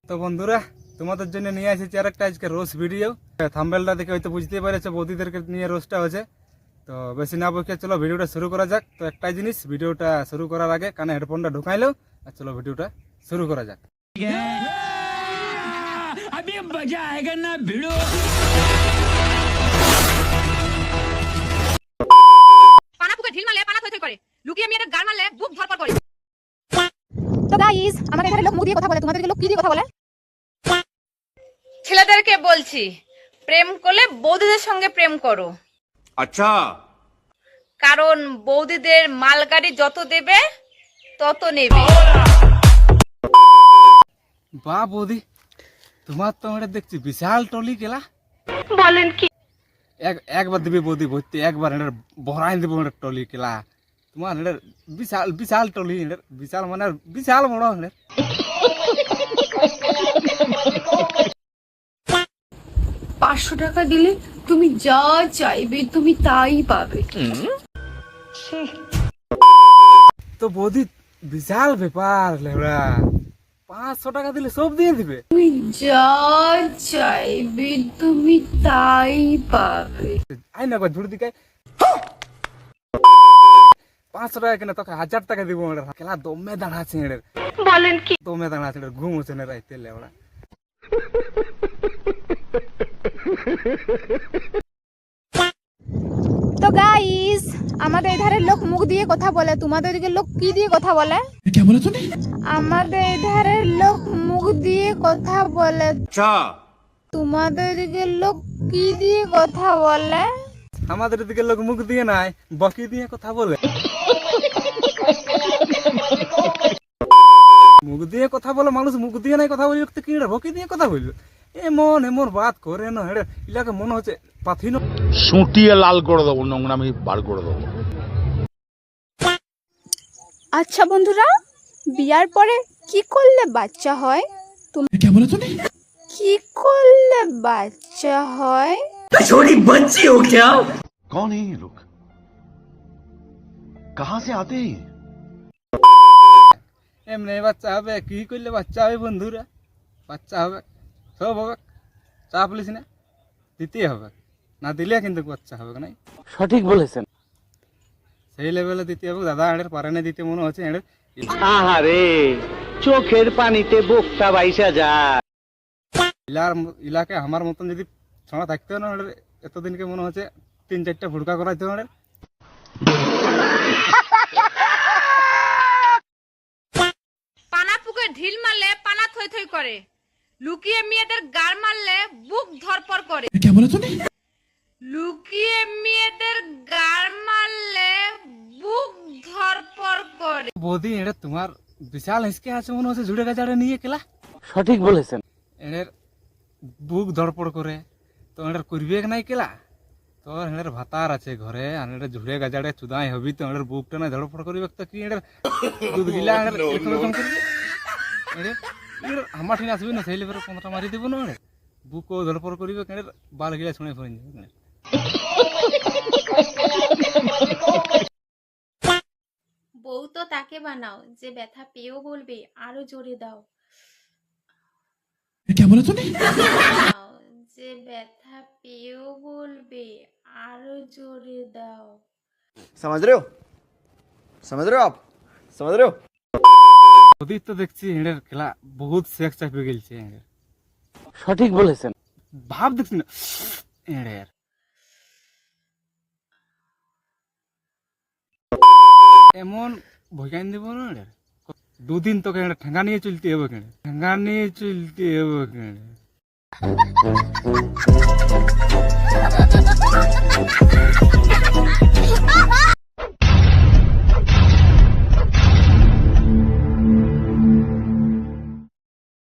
তো বন্ধুরা, তোমাদের জন্য নিয়ে এসেছি আর একটা আজকে রোস্ট ভিডিও। থাম্বনেলটা দেখে হয়তো বুঝতেই পেরেছো বৌদিদেরকে নিয়ে রোস্টটা হচ্ছে। তো বেশি না বকে চলো ভিডিওটা শুরু করা যাক। তো একটাই জিনিস, ভিডিওটা শুরু করার আগে কানে হেডফোনটা ঢুকাইলো আর চলো ভিডিওটা শুরু করা যাক। अभी मजा आएगा ना भिड़ो। পানা পুকে ঢিল মারলে পানা থই থই করে, লুকিয়ে মেয়েদের গাল মারলে বুক ধরপড় করে। তো গাইস, আমাদের এখানে লোক মুখ দিয়ে কথা বলে, তোমাদের লোক কি দিয়ে কথা বলে? ছেলেদেরকে বলছি, প্রেম করলে বৌদিদের সঙ্গে প্রেম করো। अच्छा কারণ বৌদিদের মালগাড়ি যত দেবে তত নেবে। বাহ বৌদি, তোমার তো আমরা দেখছি বিশাল টলি গেলা। বলেন কি? একবার দিবি বৌদি ভর্তি, একবার এটার ভরাই দেবো এটা টলি কেলা। তোমার এটার বিশাল বিশাল টলি, এটার বিশাল মানে বিশাল বড় এটার। 500 টাকা দিলে তুমি যা চাইবে তুমি তাই পাবে। তো বৌদি বিশাল ব্যাপার লেবড়া, 500 টাকা দিলে সব দিয়ে দিবে। তুমি যা চাইবে তুমি তাই পাবে। আই না একবার ঝুড়ি দিকে 500 টাকা কেন তোকে 1000 টাকা দিব। খেলা দমে দাঁড়াচ্ছে এর। বলেন কি? দমে দাঁড়াচ্ছে এর, ঘুম হচ্ছে না রাইতে লেবড়া। তো গাইস, আমাদের এধারে লোক মুখ দিয়ে কথা বলে, তোমাদের দিকে লোক কি দিয়ে কথা বলে? क्या बोला तूने? আমাদের এধারে লোক মুখ দিয়ে কথা বলে, अच्छा তোমাদের দিকে লোক কি দিয়ে কথা বলে? আমাদের দিকে লোক মুখ দিয়ে নাই, বকি দিয়ে কথা বলে। মুখ দিয়ে কথা বলে মানুষ, মুখ দিয়ে নাই কথা বলি তো কি রে, বকি দিয়ে কথা বললো। এমন এমন বাত করে না এটা, ইলাকে মনে হচ্ছে পাথিনো সুটিয়ে লাল করে দেবো, নোংরামি বার করে দেবো। আচ্ছা বন্ধুরা, বিয়ার পরে কি করলে বাচ্চা হয়? क्या बोला तूने? কি করলে বাচ্চা হয়? छोटी बच्ची हो क्या? कौन है ये लोग, कहाँ से आते हैं? এমনি বাচ্চা হবে, কি করলে বাচ্চা হবে বন্ধুরা? বাচ্চা হবে, সব হবে, চাপ লিস না, দিতেই হবে, না দিলে কিন্তু বাচ্চা হবে না। সঠিক বলেছেন। সেই লেভেলে দিতে হবে দাদা। এর পারে না দিতে মনে হচ্ছে এর। আহারে, চোখের পানিতে বোকটা বাইসা যায়। ইলাকে আমার মতন যদি ছড়া থাকতে না এর, এতদিনকে মনে হচ্ছে 3-4টা ফুটকা করাইতে হবে। পানা পুকে ঢিল মারলে পানা থই থই করে, লুকিয়ে মেয়েদের গাল মারলে বুক ধরপড় করে। क्या बोला तूने? লুকিয়ে মেয়েদের গাল মারলে বুক ধরপড় করে। বৌদি এটা তোমার বিশাল হিসকে আছে মনে হচ্ছে, ঝুড়ে গাজাড়ে নিয়ে কেলা। সঠিক বলেছেন। এর বুক ধরপড় করে তো এর করবে নাই কেলা। তো এর ভাতার আছে ঘরে, আর এর ঝুড়ে গাজাড়ে চুদাই হবি তো এর বুকটা না ধরপড় করবে তো কি এর দুধ গিলা এর এরকম করবে। এর আমার ঠিক আসবে না, সেই লেভেলে 15টা মারি দেবো না। এর বুকও ধরপড় করবে, এর বাল গিলা শুনে ফোন যাবে। বউ তো তাকে বানাও যে ব্যথা পেয়েও বলবে আরো জোরে দাও, क्या बोला तूने? দাও, যে ব্যথা পেয়েও বলবে আরো জোরে দাও। समझ रहे हो, समझ रहे हो आप, समझ रहे हो? বৌদি তো দেখছি এর খেলা বহুত সেক্স চাপে গেলছে। এর সঠিক বলেছেন। ভাব দেখছি না এর। এমন ভয়কান দিব না এর। 2 দিন তোকে এর ঠেঙ্গা নিয়ে চলতে হবে কেন, ঠেঙ্গা নিয়ে চলতে হবে কেন।